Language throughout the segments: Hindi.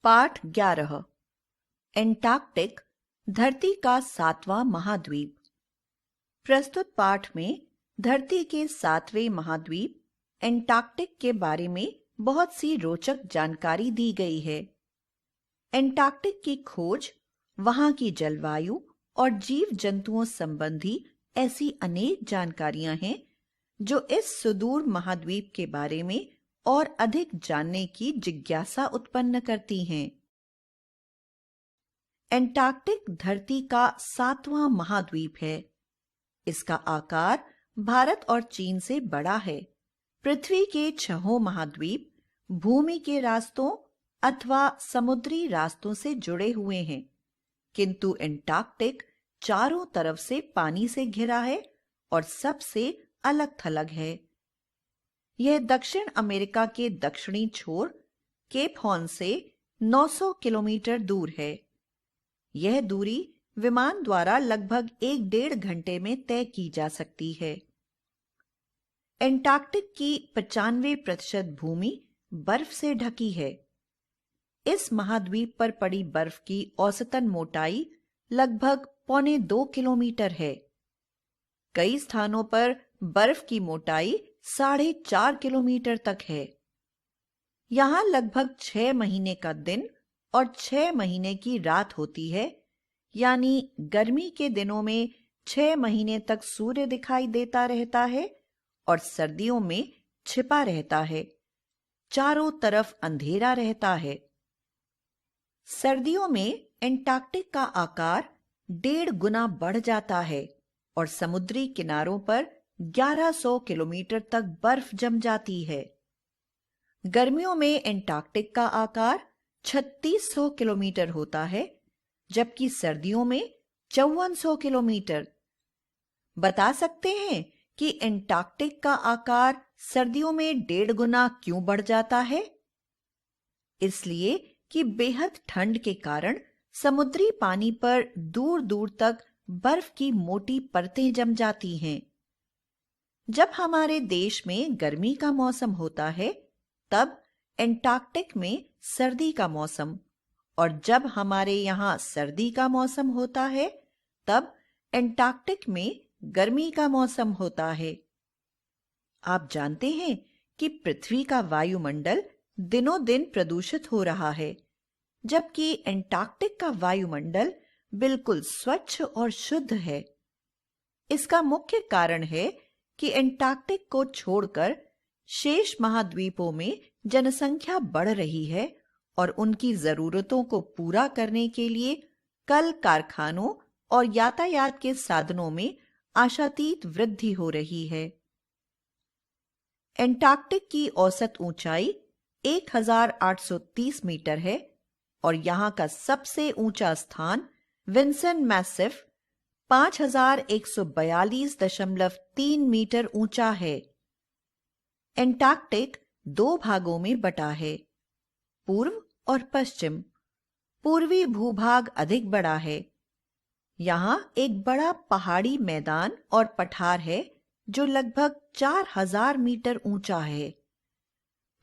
पाठ 11। एंटार्कटिक धरती का 7वां महाद्वीप। प्रस्तुत पाठ में धरती के 7वें महाद्वीप एंटार्कटिक के बारे में बहुत सी रोचक जानकारी दी गई है। एंटार्कटिक की खोज, वहां की जलवायु और जीव जंतुओं संबंधी ऐसी अनेक जानकारियां हैं जो इस सुदूर महाद्वीप के बारे में और अधिक जानने की जिज्ञासा उत्पन्न करती हैं। एंटार्कटिक धरती का 7वां महाद्वीप है। इसका आकार भारत और चीन से बड़ा है। पृथ्वी के 6 महाद्वीप भूमि के रास्तों अथवा समुद्री रास्तों से जुड़े हुए हैं, किंतु एंटार्कटिक चारों तरफ से पानी से घिरा है और सबसे अलग थलग है। यह दक्षिण अमेरिका के दक्षिणी छोर केप हॉर्न से 900 किलोमीटर दूर है। यह दूरी विमान द्वारा लगभग 1-1.5 घंटे में तय की जा सकती है। एंटार्कटिक की 95% भूमि बर्फ से ढकी है। इस महाद्वीप पर पड़ी बर्फ की औसतन मोटाई लगभग 1.25 किलोमीटर है। कई स्थानों पर बर्फ की मोटाई 4.5 किलोमीटर तक है। यहां लगभग 6 महीने का दिन और 6 महीने की रात होती है, यानी गर्मी के दिनों में 6 महीने तक सूर्य दिखाई देता रहता है और सर्दियों में छिपा रहता है। चारों तरफ अंधेरा रहता है। सर्दियों में एंटार्कटिक का आकार 1.5 गुना बढ़ जाता है और समुद्री किनारों पर 1100 किलोमीटर तक बर्फ जम जाती है। गर्मियों में एंटार्कटिक का आकार 3600 किलोमीटर होता है, जबकि सर्दियों में 5400 किलोमीटर। बता सकते हैं कि एंटार्कटिक का आकार सर्दियों में 1.5 गुना क्यों बढ़ जाता है? इसलिए कि बेहद ठंड के कारण समुद्री पानी पर दूर दूर तक बर्फ की मोटी परतें जम जाती हैं। जब हमारे देश में गर्मी का मौसम होता है, तब एंटार्कटिक में सर्दी का मौसम, और जब हमारे यहाँ सर्दी का मौसम होता है, तब एंटार्कटिक में गर्मी का मौसम होता है। आप जानते हैं कि पृथ्वी का वायुमंडल दिनों दिन प्रदूषित हो रहा है, जबकि एंटार्कटिक का वायुमंडल बिल्कुल स्वच्छ और शुद्ध है। इसका मुख्य कारण है कि एंटार्कटिक को छोड़कर शेष महाद्वीपों में जनसंख्या बढ़ रही है और उनकी जरूरतों को पूरा करने के लिए कल कारखानों और यातायात के साधनों में आशातीत वृद्धि हो रही है। एंटार्कटिक की औसत ऊंचाई 1830 मीटर है और यहां का सबसे ऊंचा स्थान विंसन मैसिफ 5142.3 मीटर ऊंचा है। एंटार्कटिक 2 भागों में बटा है, पूर्व और पश्चिम। पूर्वी भूभाग अधिक बड़ा है। यहां एक बड़ा पहाड़ी मैदान और पठार है जो लगभग 4000 मीटर ऊंचा है।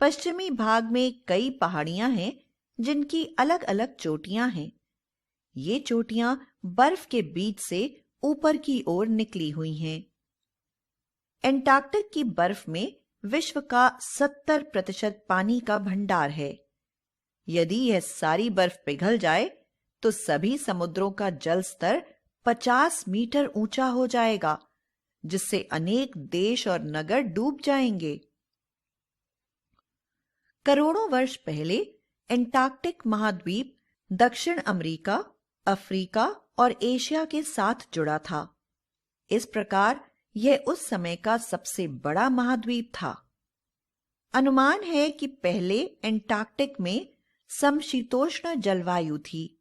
पश्चिमी भाग में कई पहाड़ियां हैं जिनकी अलग अलग चोटियां हैं। ये चोटियां बर्फ के बीच से ऊपर की ओर निकली हुई हैं। एंटार्कटिक की बर्फ में विश्व का 70% पानी का भंडार है। यदि यह सारी बर्फ पिघल जाए तो सभी समुद्रों का जल स्तर 50 मीटर ऊंचा हो जाएगा, जिससे अनेक देश और नगर डूब जाएंगे। करोड़ों वर्ष पहले एंटार्कटिक महाद्वीप दक्षिण अमेरिका, अफ्रीका और एशिया के साथ जुड़ा था। इस प्रकार यह उस समय का सबसे बड़ा महाद्वीप था। अनुमान है कि पहले एंटार्कटिक में समशीतोष्ण जलवायु थी।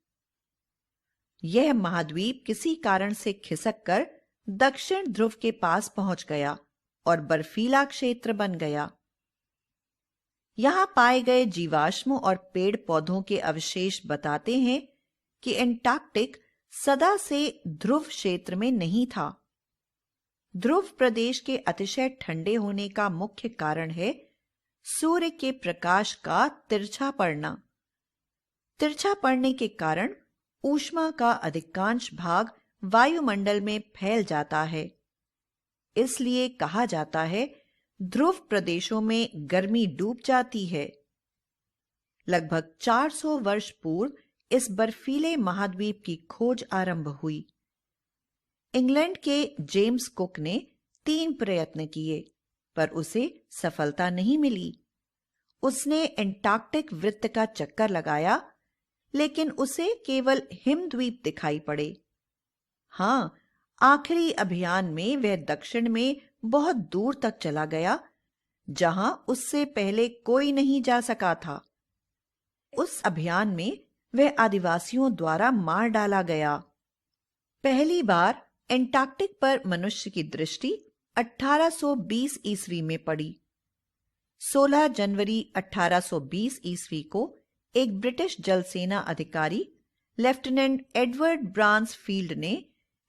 यह महाद्वीप किसी कारण से खिसककर दक्षिण ध्रुव के पास पहुंच गया और बर्फीला क्षेत्र बन गया। यहां पाए गए जीवाश्म और पेड़ पौधों के अवशेष बताते हैं कि एंटार्कटिक सदा से ध्रुव क्षेत्र में नहीं था। ध्रुव प्रदेश के अतिशय ठंडे होने का मुख्य कारण है सूर्य के प्रकाश का तिरछा पड़ना। तिरछा पड़ने के कारण ऊष्मा का अधिकांश भाग वायुमंडल में फैल जाता है। इसलिए कहा जाता है, ध्रुव प्रदेशों में गर्मी डूब जाती है। लगभग 400 वर्ष पूर्व इस बर्फीले महाद्वीप की खोज आरंभ हुई। इंग्लैंड के जेम्स कुक ने 3 प्रयत्न किए, पर उसे सफलता नहीं मिली। उसने एंटार्कटिक वृत्त का चक्कर लगाया, लेकिन उसे केवल हिमद्वीप दिखाई पड़े। हां, आखिरी अभियान में वह दक्षिण में बहुत दूर तक चला गया, जहां उससे पहले कोई नहीं जा सका था। उस अभियान में वह आदिवासियों द्वारा मार डाला गया। पहली बार एंटार्कटिक पर मनुष्य की दृष्टि 1820 ईस्वी में पड़ी। 16 जनवरी 1820 ईस्वी को एक ब्रिटिश जलसेना अधिकारी लेफ्टिनेंट एडवर्ड ब्रांसफील्ड ने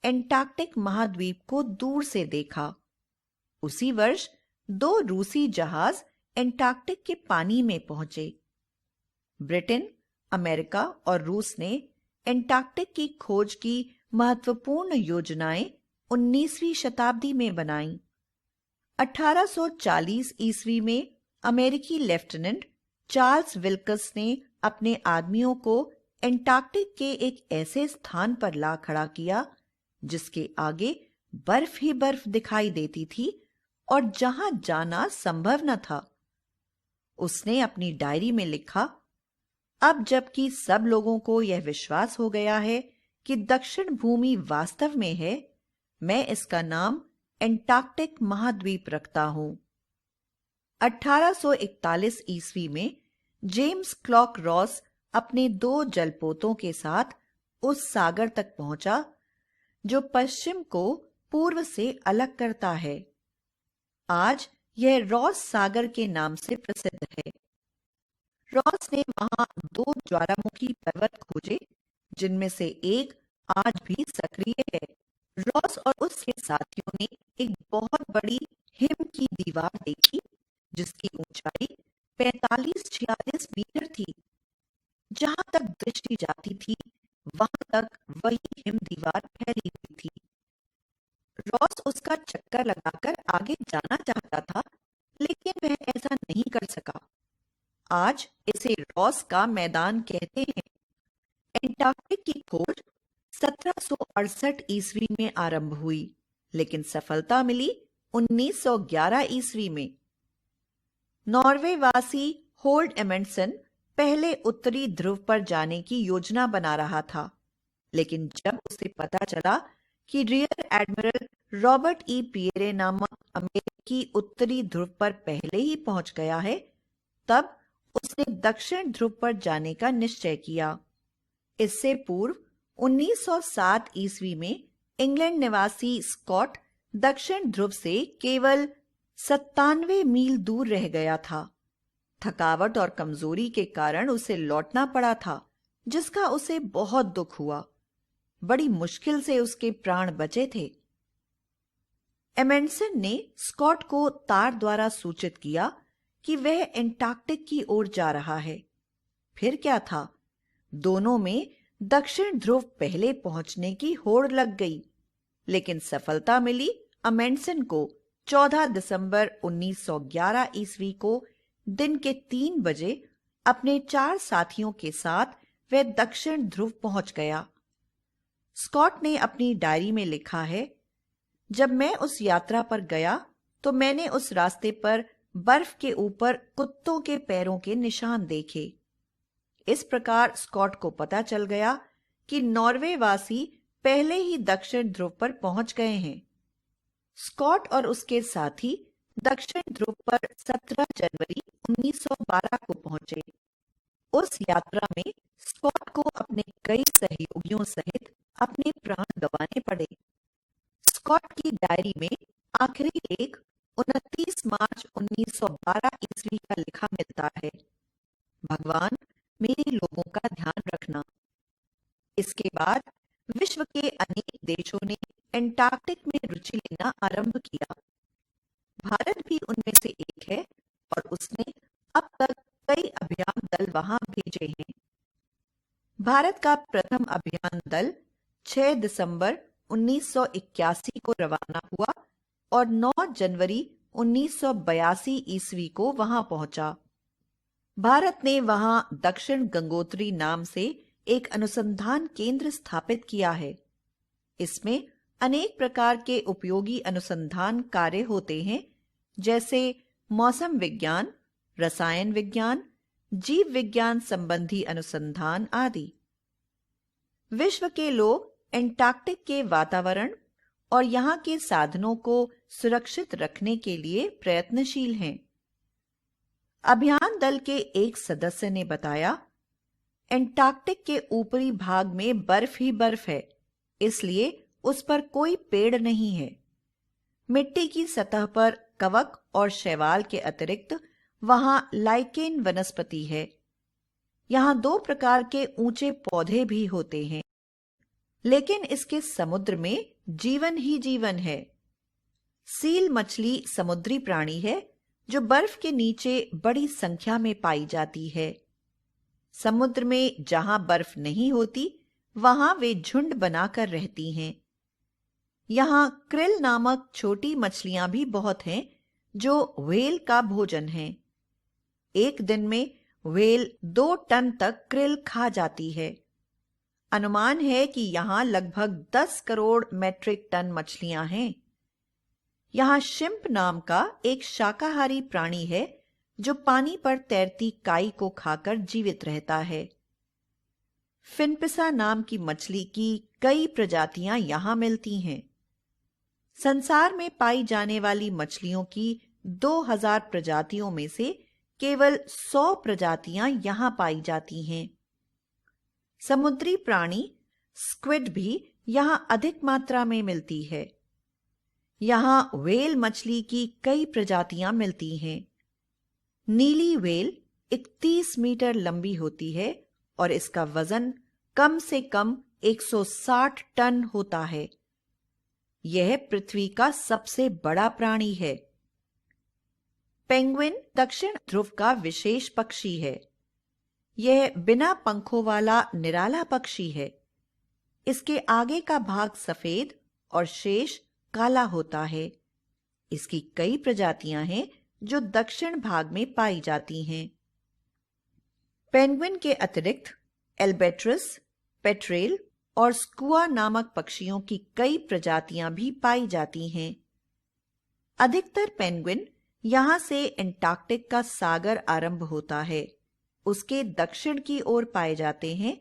एंटार्कटिक महाद्वीप को दूर से देखा। उसी वर्ष 2 रूसी जहाज एंटार्कटिक के पानी में पहुंचे। ब्रिटेन, अमेरिका और रूस ने एंटार्कटिक की खोज की महत्वपूर्ण योजनाएं 19वीं शताब्दी में बनाईं। 1840 ईस्वी में अमेरिकी लेफ्टिनेंट चार्ल्स विल्कस ने अपने आदमियों को एंटार्कटिक के एक ऐसे स्थान पर ला खड़ा किया जिसके आगे बर्फ ही बर्फ दिखाई देती थी और जहां जाना संभव न था। उसने अपनी डायरी में लिखा, अब जबकि सब लोगों को यह विश्वास हो गया है कि दक्षिण भूमि वास्तव में है, मैं इसका नाम एंटार्कटिक महाद्वीप रखता हूं। 1841 ईस्वी में जेम्स क्लॉक रॉस अपने 2 जलपोतों के साथ उस सागर तक पहुंचा जो पश्चिम को पूर्व से अलग करता है। आज यह रॉस सागर के नाम से प्रसिद्ध है। रॉस ने वहां 2 ज्वालामुखी पर्वत खोजे, जिनमें से एक आज भी सक्रिय है। रॉस और उसके साथियों ने एक बहुत बड़ी हिम की दीवार देखी, जिसकी ऊंचाई 45-46 मीटर थी। जहां तक दृष्टि जाती थी, वहां तक वही हिम दीवार फैली हुई थी। रॉस उसका चक्कर लगाकर आगे जाना चाहता था, लेकिन वह ऐसा नहीं कर सका। आज इसे रॉस का मैदान कहते हैं। एंटार्कटिक की खोज 1768 ईस्वी में आरंभ हुई, लेकिन सफलता मिली 1911 ईस्वी में। नॉर्वेवासी होल्ड एमंडसन पहले उत्तरी ध्रुव पर जाने की योजना बना रहा था, लेकिन जब उसे पता चला कि rear admiral Robert E Pierre नामक अमेरिकी उत्तरी ध्रुव पर पहले ही पहुंच गया है, तब उसने दक्षिण ध्रुव पर जाने का निश्चय किया। इससे पूर्व 1907 ईस्वी में इंग्लैंड निवासी स्कॉट दक्षिण ध्रुव से केवल 97 मील दूर रह गया था। थकावट और कमजोरी के कारण उसे लौटना पड़ा था, जिसका उसे बहुत दुख हुआ। बड़ी मुश्किल से उसके प्राण बचे थे। एमंडसन ने स्कॉट को तार द्वारा सूचित किया कि वह एंटार्कटिक की ओर जा रहा है। फिर क्या था, दोनों में दक्षिण ध्रुव पहले पहुंचने की होड़ लग गई, लेकिन सफलता मिली अमेंडसन को 14 दिसंबर 1911 ईस्वी को दिन के 3 बजे अपने 4 साथियों के साथ वह दक्षिण ध्रुव पहुंच गया। स्कॉट ने अपनी डायरी में लिखा है, जब मैं उस यात्रा पर गया तो मैंने उस रास्ते पर बर्फ के ऊपर कुत्तों के पैरों के निशान देखे। इस प्रकार स्कॉट को पता चल गया कि नॉर्वेवासी पहले ही दक्षिण ध्रुव पर पहुंच गए हैं। स्कॉट और उसके साथी दक्षिण ध्रुव पर 17 जनवरी 1912 को पहुंचे। उस यात्रा में स्कॉट को अपने कई सहयोगियों सहित अपने प्राण गंवाने पड़े। स्कॉट की डायरी में आखिरी लेख 29 मार्च 1912 ईस्वी का लिखा मिलता है, भगवान मेरे लोगों का ध्यान रखना। इसके बाद विश्व के अनेक देशों ने एंटार्कटिक में रुचि लेना आरंभ किया। भारत भी उनमें से एक है और उसने अब तक कई अभियान दल वहां भेजे हैं। भारत का प्रथम अभियान दल 6 दिसंबर 1981 को रवाना हुआ और 9 जनवरी 1982 ईस्वी को वहां पहुंचा। भारत ने वहां दक्षिण गंगोत्री नाम से एक अनुसंधान केंद्र स्थापित किया है। इसमें अनेक प्रकार के उपयोगी अनुसंधान कार्य होते हैं, जैसे मौसम विज्ञान, रसायन विज्ञान, जीव विज्ञान संबंधी अनुसंधान आदि। विश्व के लोग एंटार्क्टिक के वातावरण और यहाँ के साधनों को सुरक्षित रखने के लिए प्रयत्नशील हैं। अभियान दल के एक सदस्य ने बताया, एंटार्क्टिक के ऊपरी भाग में बर्फ ही बर्फ है, इसलिए उस पर कोई पेड़ नहीं है। मिट्टी की सतह पर कवक और शैवाल के अतिरिक्त वहां लाइकेन वनस्पति है। यहां 2 प्रकार के ऊंचे पौधे भी होते हैं, लेकिन इसके समुद्र में जीवन ही जीवन है। सील मछली समुद्री प्राणी है जो बर्फ के नीचे बड़ी संख्या में पाई जाती है। समुद्र में जहां बर्फ नहीं होती वहां वे झुंड बनाकर रहती हैं। यहां क्रिल नामक छोटी मछलियां भी बहुत हैं जो व्हेल का भोजन हैं। एक दिन में व्हेल 2 टन तक क्रिल खा जाती है। अनुमान है कि यहां लगभग 10 करोड़ मैट्रिक टन मछलियां हैं। यहां शिंप नाम का एक शाकाहारी प्राणी है जो पानी पर तैरती काई को खाकर जीवित रहता है। फिनपिसा नाम की मछली की कई प्रजातियां यहां मिलती हैं। संसार में पाई जाने वाली मछलियों की 2000 प्रजातियों में से केवल 100 प्रजातियां यहां पाई जाती हैं। समुद्री प्राणी स्क्विड भी यहां अधिक मात्रा में मिलती है। यहां व्हेल मछली की कई प्रजातियां मिलती हैं। नीली व्हेल 31 मीटर लंबी होती है और इसका वजन कम से कम 160 टन होता है। यह पृथ्वी का सबसे बड़ा प्राणी है। पेंगुइन दक्षिण ध्रुव का विशेष पक्षी है। यह बिना पंखों वाला निराला पक्षी है। इसके आगे का भाग सफेद और शेष काला होता है। इसकी कई प्रजातियां हैं जो दक्षिण भाग में पाई जाती हैं। पेंगुइन के अतिरिक्त एल्बेट्रस, पेट्रेल और स्कुआ नामक पक्षियों की कई प्रजातियां भी पाई जाती हैं। अधिकतर पेंगुइन यहां से एंटार्क्टिक का सागर आरंभ होता है, उसके दक्षिण की ओर पाए जाते हैं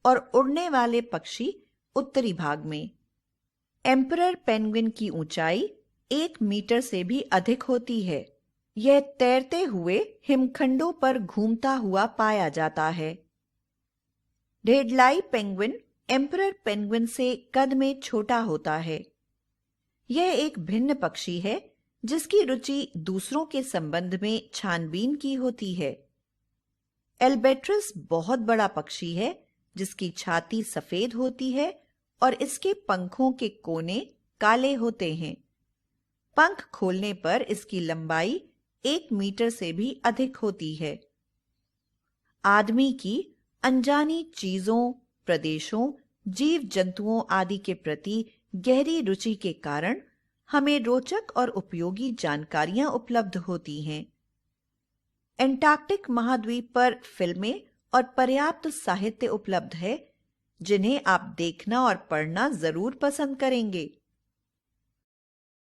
और उड़ने वाले पक्षी उत्तरी भाग में। एम्परर पेंगुइन की ऊंचाई 1 मीटर से भी अधिक होती है। यह तैरते हुए हिमखंडों पर घूमता हुआ पाया जाता है। ढेडलाई पेंगुइन एम्परर पेंगुइन से कद में छोटा होता है। यह एक भिन्न पक्षी है जिसकी रुचि दूसरों के संबंध में छानबीन की होती है। एल्बेट्रस बहुत बड़ा पक्षी है जिसकी छाती सफेद होती है और इसके पंखों के कोने काले होते हैं। पंख खोलने पर इसकी लंबाई 1 मीटर से भी अधिक होती है। आदमी की अनजानी चीजों, प्रदेशों, जीव जंतुओं आदि के प्रति गहरी रुचि के कारण हमें रोचक और उपयोगी जानकारियां उपलब्ध होती हैं। एंटार्क्टिक महाद्वीप पर फिल्में और पर्याप्त साहित्य उपलब्ध है जिन्हें आप देखना और पढ़ना जरूर पसंद करेंगे।